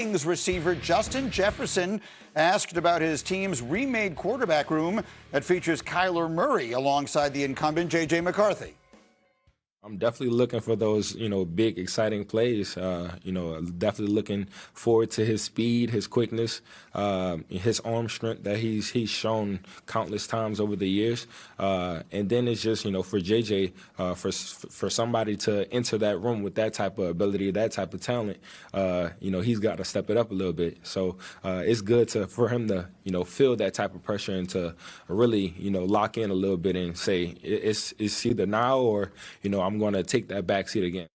Vikings receiver Justin Jefferson asked about his team's remade quarterback room that features Kyler Murray alongside the incumbent J.J. McCarthy. I'm definitely looking for those, big, exciting plays. Definitely looking forward to his speed, his quickness, his arm strength that he's shown countless times over the years. And then it's just, for JJ, for somebody to enter that room with that type of ability, that type of talent, he's got to step it up a little bit. So it's good for him to, feel that type of pressure and to really, lock in a little bit and say it's either now or, I'm going to take that backseat again.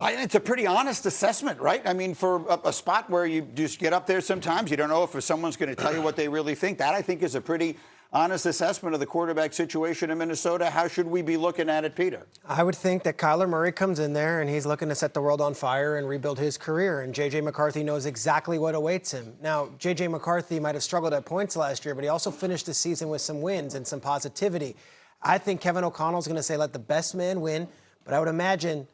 It's a pretty honest assessment, right? I mean, for a spot where you just get up there sometimes, you don't know if someone's going to tell you what they really think. That, I think, is a pretty honest assessment of the quarterback situation in Minnesota. How should we be looking at it, Peter? I would think that Kyler Murray comes in there and he's looking to set the world on fire and rebuild his career. And J.J. McCarthy knows exactly what awaits him. Now, J.J. McCarthy might have struggled at points last year, but he also finished the season with some wins and some positivity. I think Kevin O'Connell's going to say, let the best man win. But I would imagine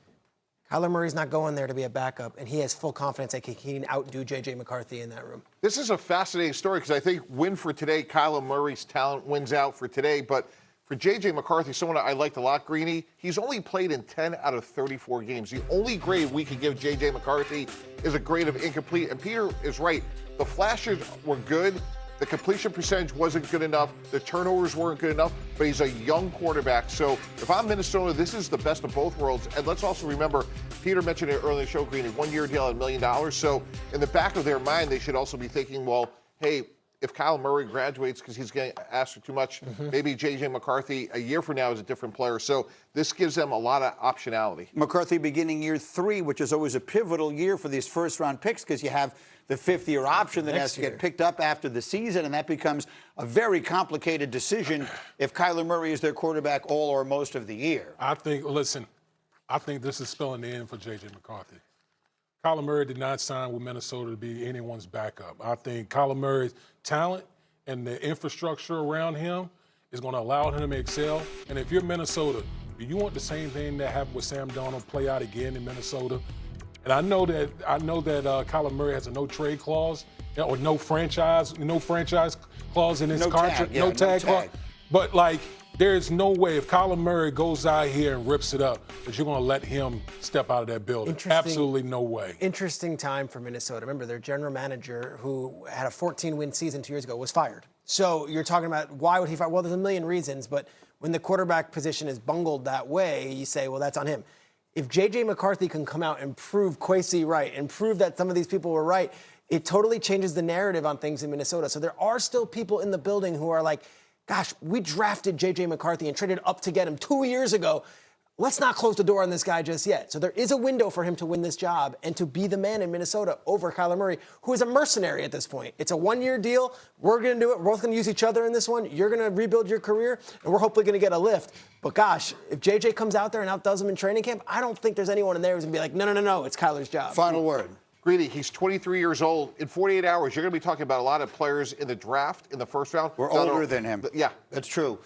Kyler Murray's not going there to be a backup, and he has full confidence that he can outdo J.J. McCarthy in that room. This is a fascinating story because I think win for today, Kyler Murray's talent wins out for today. But for J.J. McCarthy, someone I liked a lot, Greeny, he's only played in 10 out of 34 games. The only grade we could give J.J. McCarthy is a grade of incomplete. And Peter is right. The flashes were good. The completion percentage wasn't good enough. The turnovers weren't good enough, but he's a young quarterback. So if I'm Minnesota, this is the best of both worlds. And let's also remember, Peter mentioned it earlier in the show, Greeny, 1 year deal at $1 million. So in the back of their mind, they should also be thinking, well, hey, if Kyle Murray graduates because he's getting asked for too much, maybe J.J. McCarthy a year from now is a different player. So this gives them a lot of optionality. McCarthy beginning year 3, which is always a pivotal year for these first-round picks because you have the fifth-year option that has to get picked up after the season, and that becomes a very complicated decision if Kyler Murray is their quarterback all or most of the year. I think this is spelling the end for J.J. McCarthy. Kyler Murray did not sign with Minnesota to be anyone's backup. I think Kyler Murray's talent and the infrastructure around him is going to allow him to excel. And if you're Minnesota, do you want the same thing that happened with Sam Darnold play out again in Minnesota? And I know that Kyler Murray has a no trade clause or no franchise clause in his contract, no tag clause. But there's no way if Kyler Murray goes out here and rips it up that you're going to let him step out of that building. Absolutely no way. Interesting time for Minnesota. Remember, their general manager, who had a 14-win season 2 years ago, was fired. So you're talking about why would he fire? Well, there's a million reasons, but when the quarterback position is bungled that way, you say, well, that's on him. If J.J. McCarthy can come out and prove Kwesi right and prove that some of these people were right, it totally changes the narrative on things in Minnesota. So there are still people in the building who are like, gosh, we drafted J.J. McCarthy and traded up to get him 2 years ago. Let's not close the door on this guy just yet. So there is a window for him to win this job and to be the man in Minnesota over Kyler Murray, who is a mercenary at this point. It's a 1-year deal. We're going to do it. We're both going to use each other in this one. You're going to rebuild your career, and we're hopefully going to get a lift. But gosh, if J.J. comes out there and outdoes him in training camp, I don't think there's anyone in there who's going to be like, no, it's Kyler's job. Final word. Greeny, he's 23 years old. In 48 hours, you're going to be talking about a lot of players in the draft in the first round. We're older than him. Yeah. That's true.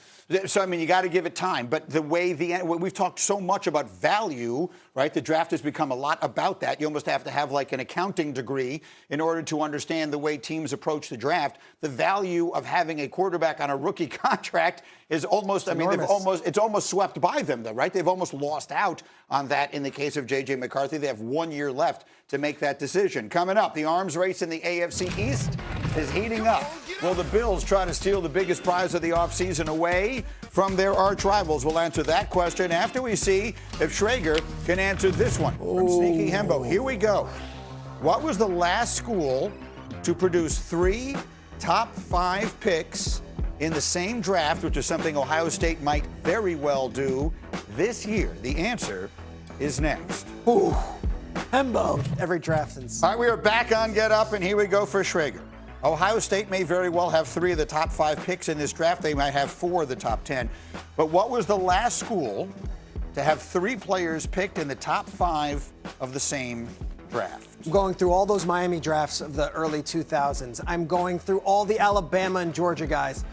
So, I mean, you got to give it time. But the way we've talked so much about value, right? The draft has become a lot about that. You almost have to have like an accounting degree in order to understand the way teams approach the draft. The value of having a quarterback on a rookie contract is almost, it's almost swept by them, though, right? They've almost lost out on that in the case of J.J. McCarthy. They have 1 year left to make that decision. Coming up, the arms race in the AFC East is heating up. Will the Bills try to steal the biggest prize of the offseason away from their arch rivals? We'll answer that question after we see if Schrager can answer this one from Sneaky Hembo. Here we go. What was the last school to produce 3 top 5 picks in the same draft, which is something Ohio State might very well do this year? The answer is next. Ooh, Hembo. Every draft since. All right, we are back on Get Up, and here we go for Schrager. Ohio State may very well have 3 of the top 5 picks in this draft. They might have 4 of the top 10. But what was the last school to have 3 players picked in the top 5 of the same draft? I'm going through all those Miami drafts of the early 2000s. I'm going through all the Alabama and Georgia guys.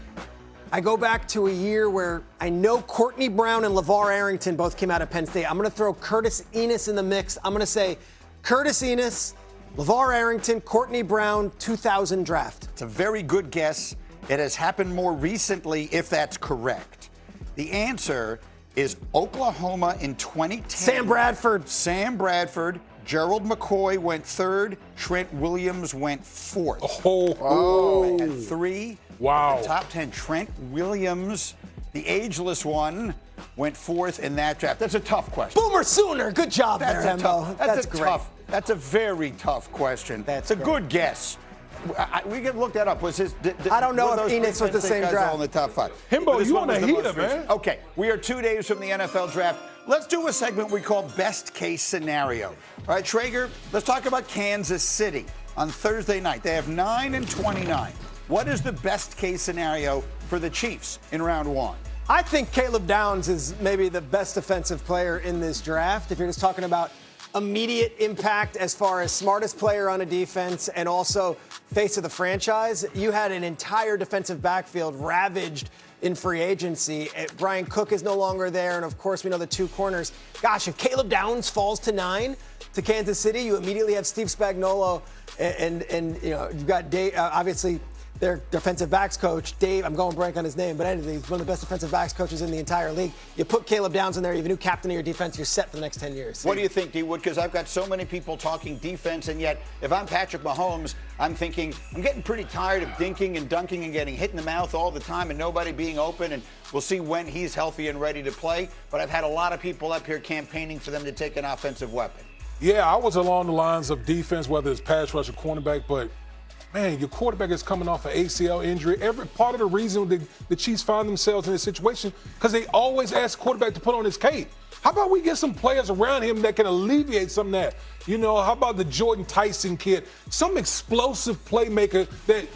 I go back to a year where I know Courtney Brown and LeVar Arrington both came out of Penn State. I'm going to throw Curtis Enis in the mix. I'm going to say Curtis Enis LeVar Arrington, Courtney Brown, 2000 draft. It's a very good guess. It has happened more recently, if that's correct. The answer is Oklahoma in 2010. Sam Bradford. Sam Bradford. Gerald McCoy went third. Trent Williams went fourth. Oh. At 3. Wow. The top 10. Trent Williams, the ageless one, went fourth in that draft. That's a tough question. Boomer Sooner. Good job there, Hembo. That's a great. tough. That's a very tough question. That's a great. good guess. We can look that up. Was his? I don't know were if those Phoenix was the defensive same guys draft. all in the top 5. Hembo, But this you one on was a the heater, most recent. man. Okay, we are 2 days from the NFL draft. Let's do a segment we call Best Case Scenario. All right, Traeger, let's talk about Kansas City on Thursday night. They have 9-29. What is the best case scenario for the Chiefs in round 1? I think Caleb Downs is maybe the best defensive player in this draft. If you're just talking about immediate impact as far as smartest player on a defense and also face of the franchise, you had an entire defensive backfield ravaged in free agency. Brian Cook is no longer there, and of course we know the 2 corners. Gosh, if Caleb Downs falls to 9 to Kansas City, you immediately have Steve Spagnuolo and you know you've got Dave, obviously their defensive backs coach, Dave, I'm going blank on his name, but anyway, he's one of the best defensive backs coaches in the entire league. You put Caleb Downs in there, you have a new captain of your defense, you're set for the next 10 years. What do you think, D-Wood? Because I've got so many people talking defense, and yet if I'm Patrick Mahomes, I'm thinking, I'm getting pretty tired of dinking and dunking and getting hit in the mouth all the time and nobody being open, and we'll see when he's healthy and ready to play. But I've had a lot of people up here campaigning for them to take an offensive weapon. Yeah, I was along the lines of defense, whether it's pass rush or cornerback, but man, your quarterback is coming off an ACL injury. Every part of the reason the Chiefs find themselves in this situation, because they always ask the quarterback to put on his cape. How about we get some players around him that can alleviate some of that? You know, how about the Jordan Tyson kid? Some explosive playmaker that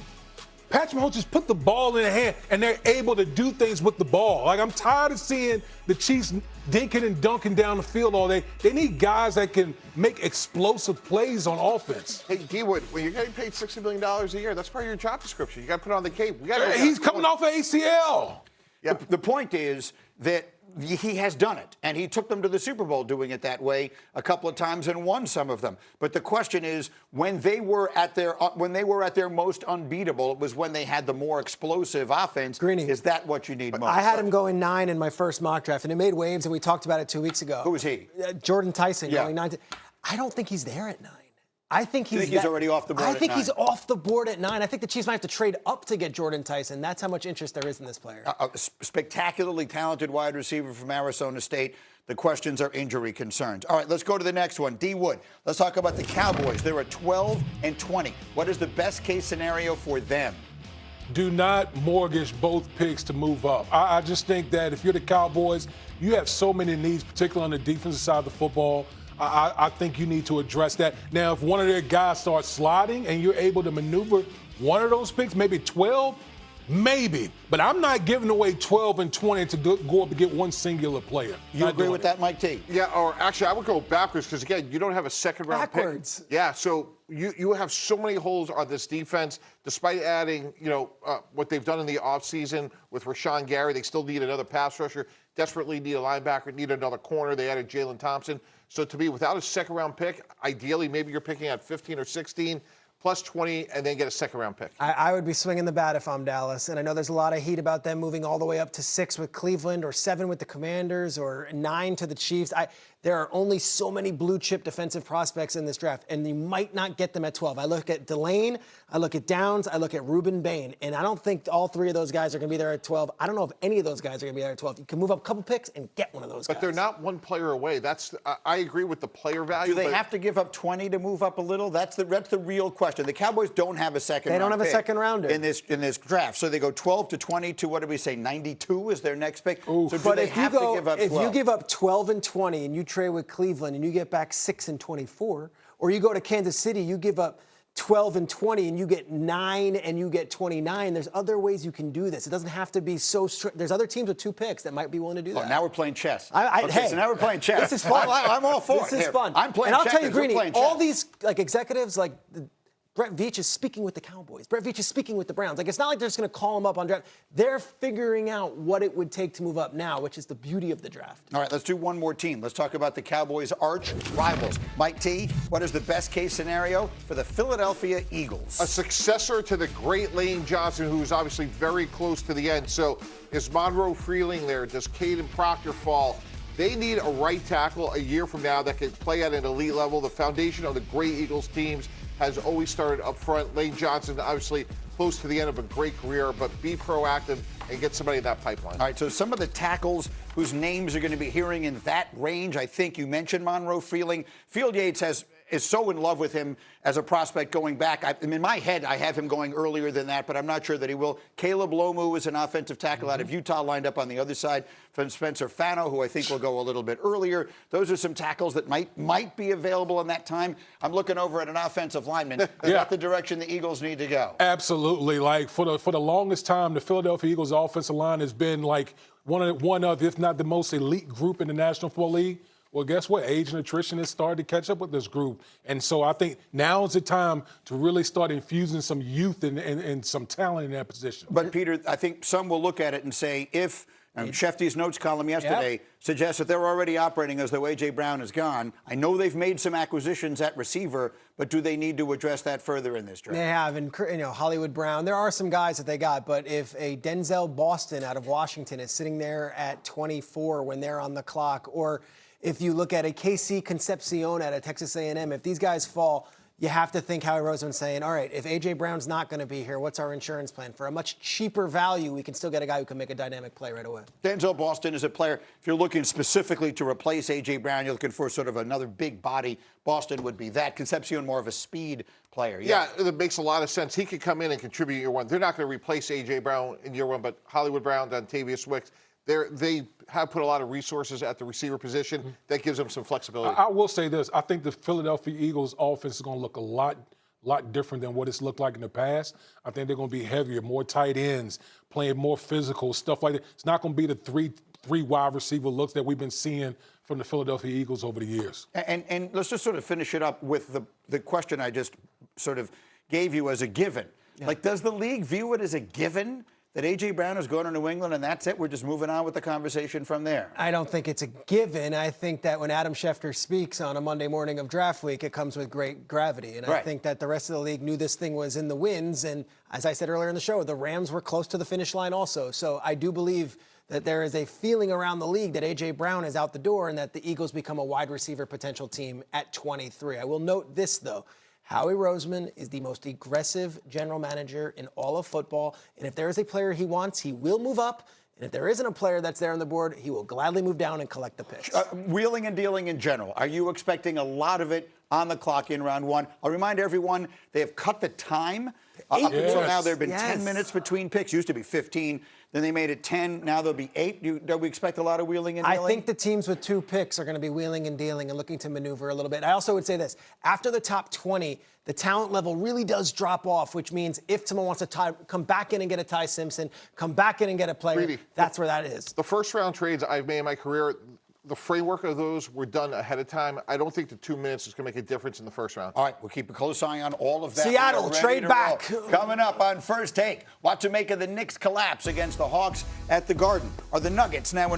Patrick Mahomes just put the ball in their hand and they're able to do things with the ball. Like, I'm tired of seeing the Chiefs dinking and dunking down the field all day. They need guys that can make explosive plays on offense. Hey, D-Wood, when you're getting paid $60 million a year, that's part of your job description. You got to put on the cape. He's coming off an ACL. Yeah. The point is that he has done it, and he took them to the Super Bowl doing it that way a couple of times and won some of them. But the question is, when they were at their most unbeatable, it was when they had the more explosive offense. Greeny. Is that what you need most? I had him going 9 in my first mock draft, and it made waves, and we talked about it 2 weeks ago. Who was he? Jordan Tyson Yeah. going 9. I don't think he's there at 9. I think he's, he's already off the board I at think 9? he's off the board at 9. I think the Chiefs might have to trade up to get Jordan Tyson. That's how much interest there is in this player. A spectacularly talented wide receiver from Arizona State. The questions are injury concerns. All right, let's go to the next one. D. Wood, let's talk about the Cowboys. They're at 12-20. What is the best case scenario for them? Do not mortgage both picks to move up. I just think that if you're the Cowboys, you have so many needs, particularly on the defensive side of the football. I think you need to address that. Now, if one of their guys starts sliding and you're able to maneuver one of those picks, maybe 12, maybe. But I'm not giving away 12 and 20 to go up and get one singular player. You agree with that, Mike T? Yeah, or actually, I would go backwards because, again, you don't have a second-round pick. Backwards? Yeah, so you have so many holes on this defense. Despite adding, what they've done in the offseason with Rashawn Gary, they still need another pass rusher, desperately need a linebacker, need another corner. They added Jalen Thompson. So to me, without a second-round pick, ideally maybe you're picking at 15 or 16, plus 20, and then get a second-round pick. I would be swinging the bat if I'm Dallas, and I know there's a lot of heat about them moving all the way up to 6 with Cleveland or 7 with the Commanders or 9 to the Chiefs. There are only so many blue-chip defensive prospects in this draft, and you might not get them at 12. I look at Delane, I look at Downs, I look at Reuben Bain, and I don't think all 3 of those guys are going to be there at 12. I don't know if any of those guys are going to be there at 12. You can move up a couple picks and get one of those guys. But they're not one player away. I agree with the player value. Do they have to give up 20 to move up a little? That's the real question. The Cowboys don't have a second round. They don't have a second rounder in this draft. So they go 12 to 20 to, what did we say, 92 is their next pick. Oof. So do but they if have you go, to give up 12? if you give up 12 and 20 and you trade with Cleveland and you get back 6 and 24, or you go to Kansas City, you give up 12 and 20 and you get 9 and you get 29. There's other ways you can do this. It doesn't have to be so strict. There's other teams with 2 picks that might be willing to do that. Oh, now we're playing chess. Hey, so now we're playing chess. This is fun. I'm all for it. This is fun. I'm playing and I'll checkers. tell you, Greeny, We're playing all chess. these executives, Brett Veach is speaking with the Cowboys. Brett Veach is speaking with the Browns. Like, it's not like they're just going to call him up on draft. They're figuring out what it would take to move up now, which is the beauty of the draft. All right, let's do one more team. Let's talk about the Cowboys' arch rivals. Mike T, what is the best case scenario for the Philadelphia Eagles? A successor to the great Lane Johnson, who's obviously very close to the end. So is Monroe Freeling there? Does Caden Proctor fall? They need a right tackle a year from now that can play at an elite level. The foundation of the great Eagles teams has always started up front. Lane Johnson, obviously close to the end of a great career, but be proactive and get somebody in that pipeline. All right, so some of the tackles whose names you're going to be hearing in that range, I think you mentioned Monroe Freeling. Field Yates is so in love with him as a prospect going back. In my head, I have him going earlier than that, but I'm not sure that he will. Caleb Lomu is an offensive tackle out of Utah, lined up on the other side from Spencer Fano, who I think will go a little bit earlier. Those are some tackles that might be available in that time. I'm looking over at an offensive lineman. Is that the direction the Eagles need to go? Absolutely. Like for the longest time, the Philadelphia Eagles offensive line has been like one of, if not the most elite group in the National Football League. Well, guess what? Age and attrition has started to catch up with this group. And so I think now is the time to really start infusing some youth and some talent in that position. But, Peter, I think some will look at it and say if Shefty's notes column yesterday suggests that they're already operating as though A.J. Brown is gone. I know they've made some acquisitions at receiver, but do they need to address that further in this draft? They have, and Hollywood Brown. There are some guys that they got, but if a Denzel Boston out of Washington is sitting there at 24 when they're on the clock, or if you look at a KC Concepcion out of Texas A&M, if these guys fall, you have to think Howie Roseman saying, all right, if A.J. Brown's not going to be here, what's our insurance plan? For a much cheaper value, we can still get a guy who can make a dynamic play right away. Denzel Boston is a player. If you're looking specifically to replace A.J. Brown, you're looking for sort of another big body. Boston would be that. Concepcion, more of a speed player. Yeah, that makes a lot of sense. He could come in and contribute year one. They're not going to replace A.J. Brown in year one, but Hollywood Brown, Dontavius Wicks, they have put a lot of resources at the receiver position. That gives them some flexibility. I will say this. I think the Philadelphia Eagles offense is going to look a lot different than what it's looked like in the past. I think they're going to be heavier, more tight ends, playing more physical, stuff like that. It's not going to be the three wide receiver looks that we've been seeing from the Philadelphia Eagles over the years. And let's just sort of finish it up with the question I just sort of gave you as a given. Yeah. Like, does the league view it as a given that A.J. Brown is going to New England and that's it? We're just moving on with the conversation from there. I don't think it's a given. I think that when Adam Schefter speaks on a Monday morning of draft week, it comes with great gravity. And I think that the rest of the league knew this thing was in the winds. And as I said earlier in the show, the Rams were close to the finish line also. So I do believe that there is a feeling around the league that A.J. Brown is out the door and that the Eagles become a wide receiver potential team at 23. I will note this, though. Howie Roseman is the most aggressive general manager in all of football. And if there is a player he wants, he will move up. And if there isn't a player that's there on the board, he will gladly move down and collect the picks. Wheeling and dealing in general, are you expecting a lot of it on the clock in round one? I'll remind everyone, they have cut the time. Up until now, there have been 10 minutes between picks. Used to be 15. Then they made it 10. Now there'll be 8. Do we expect a lot of wheeling and dealing? I think the teams with 2 picks are going to be wheeling and dealing and looking to maneuver a little bit. I also would say this. After the top 20, the talent level really does drop off, which means if someone wants to come back in and get a Ty Simpson, come back in and get a player, Really? That's where that is. The first round trades I've made in my career, the framework of those were done ahead of time. I don't think the 2 minutes is going to make a difference in the first round. All right, we'll keep a close eye on all of that. Seattle, trade back. Roll. Coming up on First Take, what to make of the Knicks' collapse against the Hawks at the Garden. Are the Nuggets now